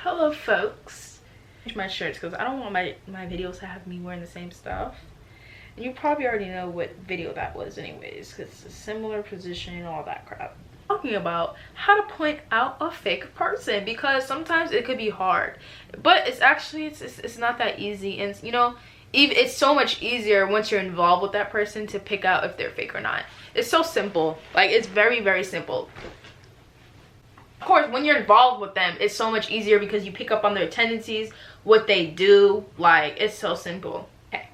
Hello folks. Change my shirts because I don't want my videos to have me wearing the same stuff. And you probably already know what video that was anyways, because it's a similar position and all that crap. Talking about how to point out a fake person, because sometimes it could be hard, but it's actually it's not that easy. And you know, even it's so much easier once you're involved with that person to pick out if they're fake or not. It's so simple. Like, it's very, very simple. Of course, when you're involved with them, it's so much easier because you pick up on their tendencies, what they do. Like, it's so simple. Okay.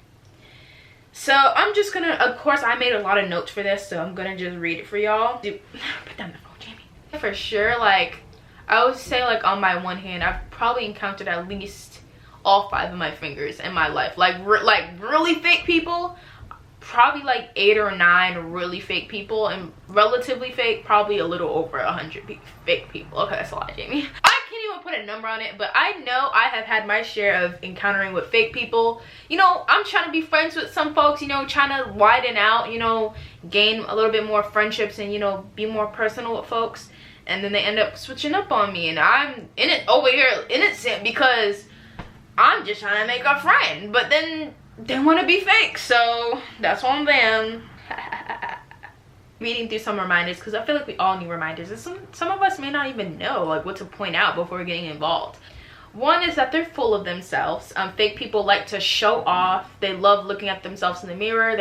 So I'm just gonna, of course, I made a lot of notes for this, so I'm gonna just read it for y'all. Put down the phone, Jamie. For sure, like, I would say, like, on my one hand, I've probably encountered at least all 5 of my fingers in my life. Like really fake people. Probably like 8 or 9 really fake people, and relatively fake, probably a little over 100 fake people. Okay, that's a lot, Jamie. I can't even put a number on it, but I know I have had my share of encountering with fake people. You know, I'm trying to be friends with some folks, you know, trying to widen out, you know, gain a little bit more friendships and, you know, be more personal with folks. And then they end up switching up on me, and I'm in it over here innocent because I'm just trying to make a friend, but then they want to be fake, so that's on them. Reading through some reminders, because I feel like we all need reminders, and some of us may not even know like what to point out before getting involved. One is that they're full of themselves. Fake people like to show off. They love looking at themselves in the mirror.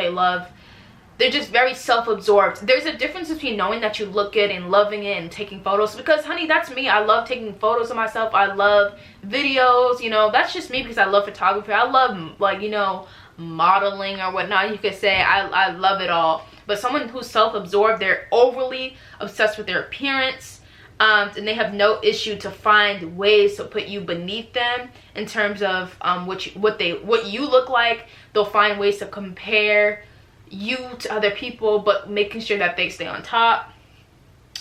They're just very self-absorbed. There's a difference between knowing that you look good and loving it and taking photos, because honey, that's me. I love taking photos of myself. I love videos, you know, that's just me because I love photography. I love, like, you know, modeling or whatnot, you could say. I love it all. But someone who's self-absorbed, they're overly obsessed with their appearance, and they have no issue to find ways to put you beneath them in terms of what you look like. They'll find ways to compare you to other people, but making sure that they stay on top,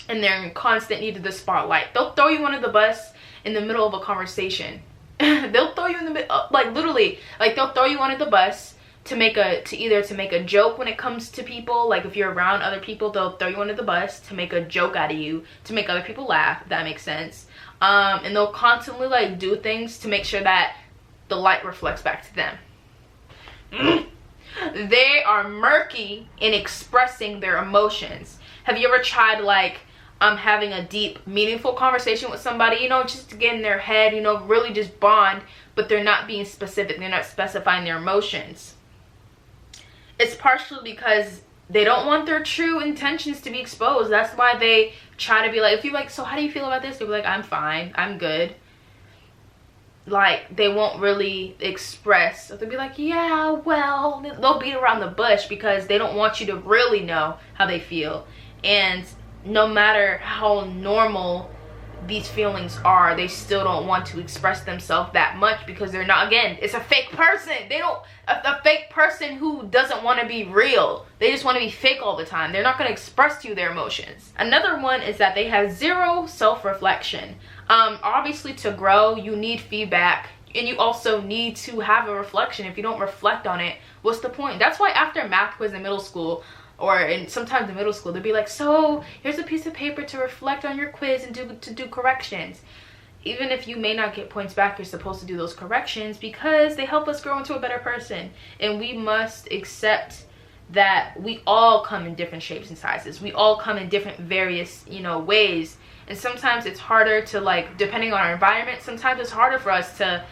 and they're in constant need of the spotlight. They'll throw you under the bus in the middle of a conversation. They'll throw you in the middle, like literally, like they'll throw you under the bus to make a joke when it comes to people. Like if you're around other people, they'll throw you under the bus to make a joke out of you, to make other people laugh, if that makes sense. And they'll constantly like do things to make sure that the light reflects back to them. They are murky in expressing their emotions. Have you ever tried like having a deep, meaningful conversation with somebody, you know, just to get in their head, you know, really just bond, but they're not being specific, they're not specifying their emotions? It's partially because they don't want their true intentions to be exposed. That's why they try to be like, if you're like, so how do you feel about this? They'll be like, I'm fine, I'm good. Like, they won't really express. So they'll be like, yeah, well, they'll beat around the bush because they don't want you to really know how they feel. And no matter how normal these feelings are, they still don't want to express themselves that much because they're not, again, it's a fake person. They don't, a fake person who doesn't want to be real. They just want to be fake all the time. They're not going to express to you their emotions. Another one is that they have zero self-reflection. Obviously, to grow, you need feedback, and you also need to have a reflection. If you don't reflect on it, what's the point? That's why after math quiz in middle school, sometimes in middle school, they'll be like, so here's a piece of paper to reflect on your quiz and do corrections. Even if you may not get points back, you're supposed to do those corrections because they help us grow into a better person. And we must accept that we all come in different shapes and sizes. We all come in different various, you know, ways. And sometimes it's harder to, like, depending on our environment, sometimes it's harder for us to,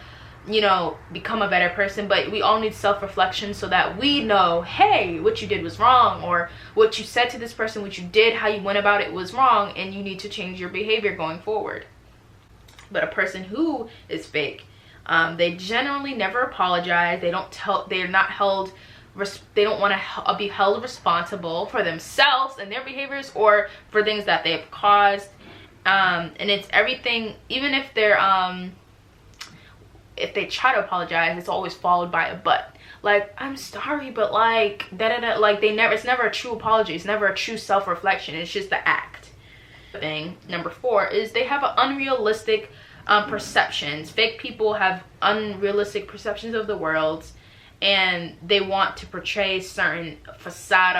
you know, become a better person. But we all need self-reflection so that we know, hey, what you did was wrong, or what you said to this person, what you did, how you went about it was wrong, and you need to change your behavior going forward. But a person who is fake, they generally never apologize. They don't want to be held responsible for themselves and their behaviors or for things that they have caused. And it's everything, even if they try to apologize, it's always followed by a but. Like, I'm sorry, but like da-da-da, like it's never a true apology. It's never a true self-reflection. It's just the act. Thing number 4 is they have an unrealistic perceptions. Fake people have unrealistic perceptions of the world, and they want to portray certain facade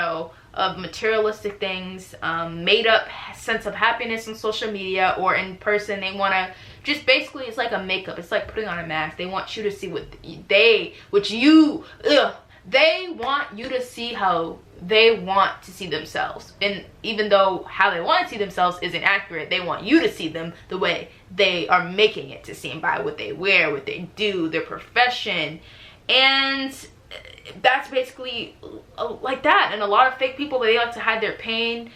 of materialistic things, made up sense of happiness on social media or in person. They want to just basically, it's like a makeup. It's like putting on a mask. They want you to see they want you to see how they want to see themselves. And even though how they want to see themselves isn't accurate, they want you to see them the way they are making it to seem by what they wear, what they do, their profession. And that's basically like that. And a lot of fake people, they like to hide their pain,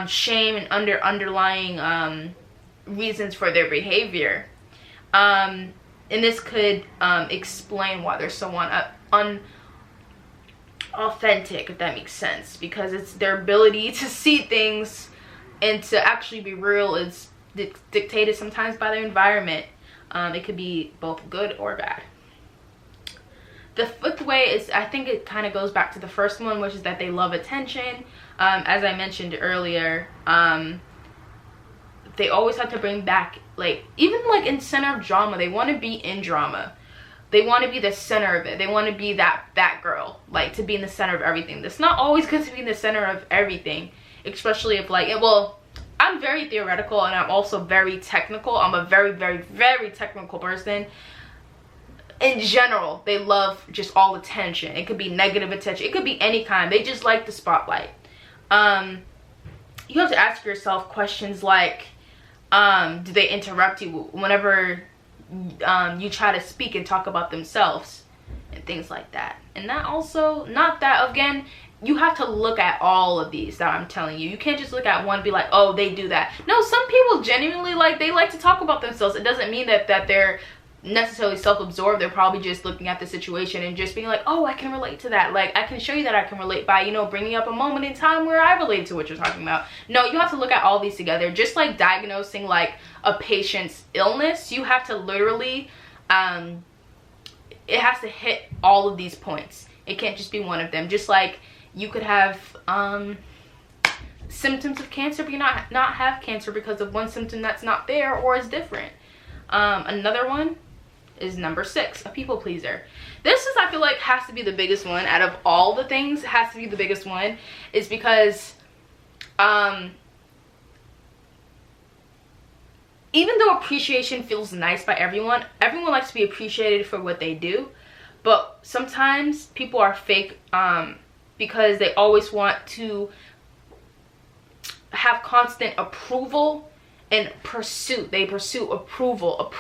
shame, and underlying reasons for their behavior. And this could explain why they're so authentic, if that makes sense, because it's their ability to see things and to actually be real is dictated sometimes by their environment. It could be both good or bad. The fifth way is, I think it kind of goes back to the first one, which is that they love attention. As I mentioned earlier, they always have to bring back, like, even like in center of drama, they want to be in drama. They want to be the center of it. They want to be that girl, like, to be in the center of everything. It's not always good to be in the center of everything, especially if, like, well, I'm very theoretical and I'm also very technical. I'm a very, very, very technical person. In general, they love just all attention. It could be negative attention. It could be any kind. They just like the spotlight. You have to ask yourself questions like, do they interrupt you whenever you try to speak and talk about themselves and things like that? And that also, not that, again, you have to look at all of these that I'm telling you. You can't just look at one and be like, oh, they do that. No, some people genuinely, like, they like to talk about themselves. It doesn't mean that they're necessarily self-absorbed. They're probably just looking at the situation and just being like, oh, I can relate to that. Like, I can show you that I can relate by, you know, bringing up a moment in time where I relate to what you're talking about. No, you have to look at all these together. Just like diagnosing like a patient's illness, you have to literally it has to hit all of these points. It can't just be one of them. Just like you could have symptoms of cancer but you not have cancer because of one symptom that's not there or is different. Another one is number 6, a people pleaser. This is, I feel like, has to be the biggest one out of all the things. Has to be the biggest one, is because even though appreciation feels nice by everyone likes to be appreciated for what they do, but sometimes people are fake because they always want to have constant approval and pursuit. They pursue approval.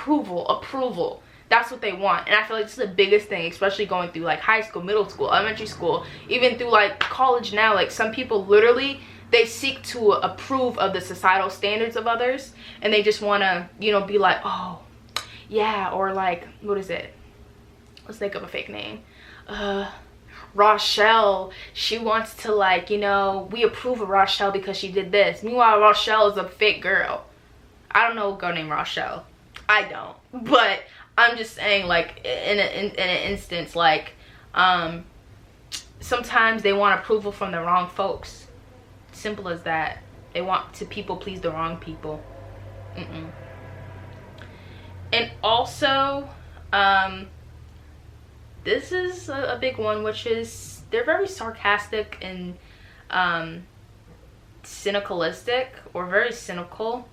That's what they want. And I feel like this is the biggest thing, especially going through like high school, middle school, elementary school, even through like college now. Like, some people literally, they seek to approve of the societal standards of others, and they just want to, you know, be like, oh yeah, or like, what is it, let's think of a fake name, Rochelle, she wants to, like, you know, we approve of Rochelle because she did this. Meanwhile, Rochelle is a fake girl. I don't know a girl named Rochelle. I don't. But I'm just saying, like, in an instance, like, sometimes they want approval from the wrong folks. Simple as that. They want to people please the wrong people. And also, this is a big one, which is they're very sarcastic and cynicalistic, or very cynical.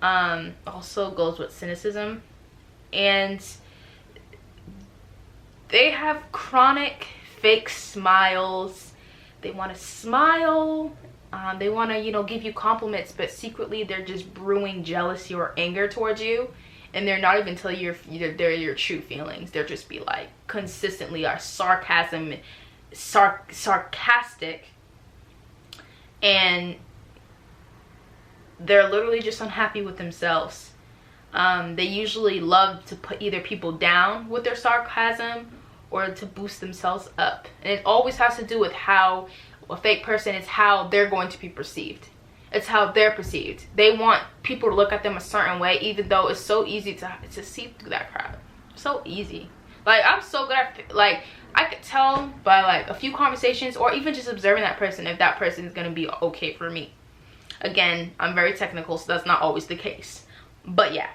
Also goes with cynicism, and they have chronic fake smiles. They want to smile, they want to, you know, give you compliments, but secretly they're just brewing jealousy or anger towards you, and they're not even telling you they're your true feelings. They'll just be like consistently are sarcastic, and they're literally just unhappy with themselves. They usually love to put either people down with their sarcasm or to boost themselves up. And it always has to do with how a fake person is, how they're going to be perceived. It's how they're perceived. They want people to look at them a certain way, even though it's so easy to see through that crowd. So easy. Like, I'm so good at, like, I could tell by like a few conversations or even just observing that person if that person is going to be okay for me. Again, I'm very technical, so that's not always the case. But yeah.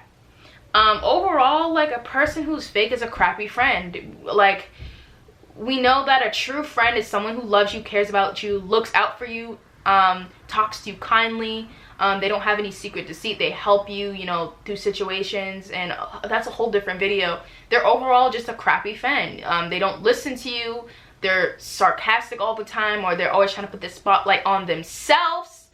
Overall, like, a person who's fake is a crappy friend. Like, we know that a true friend is someone who loves you, cares about you, looks out for you, talks to you kindly. They don't have any secret deceit. They help you, you know, through situations, and that's a whole different video. They're overall just a crappy friend. They don't listen to you. They're sarcastic all the time, or they're always trying to put the spotlight on themselves,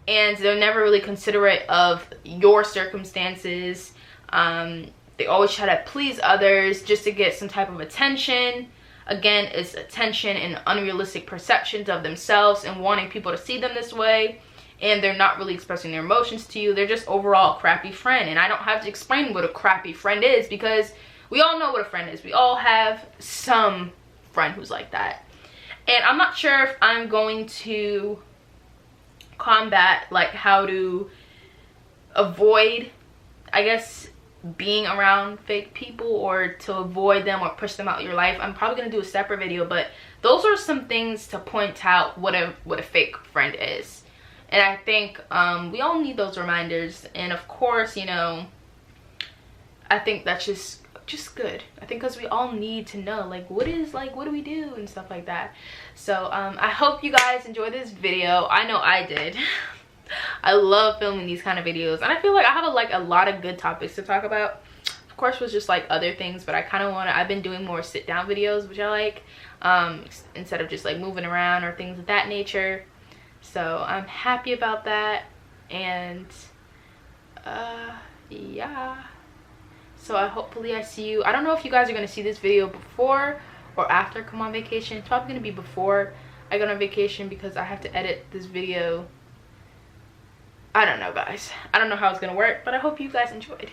and they're never really considerate of your circumstances. They always try to please others just to get some type of attention. Again, it's attention and unrealistic perceptions of themselves and wanting people to see them this way. And they're not really expressing their emotions to you. They're just overall a crappy friend. And I don't have to explain what a crappy friend is, because we all know what a friend is. We all have some friend who's like that. And I'm not sure if I'm going to combat, like, how to avoid, I guess, being around fake people, or to avoid them or push them out of your life. I'm probably going to do a separate video, but those are some things to point out what a fake friend is. And I think we all need those reminders. And of course, you know, I think that's just good. I think because we all need to know, like, what do we do and stuff like that. So I hope you guys enjoyed this video. I know I did. I love filming these kind of videos, and I feel like I have a lot of good topics to talk about. Of course, with just like other things, but I kind of want to, I've been doing more sit down videos, which I like, instead of just like moving around or things of that nature. So I'm happy about that. And yeah, so hopefully I see you. I don't know if you guys are going to see this video before or after I come on vacation. It's probably going to be before I go on vacation, because I have to edit this video. I don't know, guys. I don't know how it's going to work, but I hope you guys enjoyed.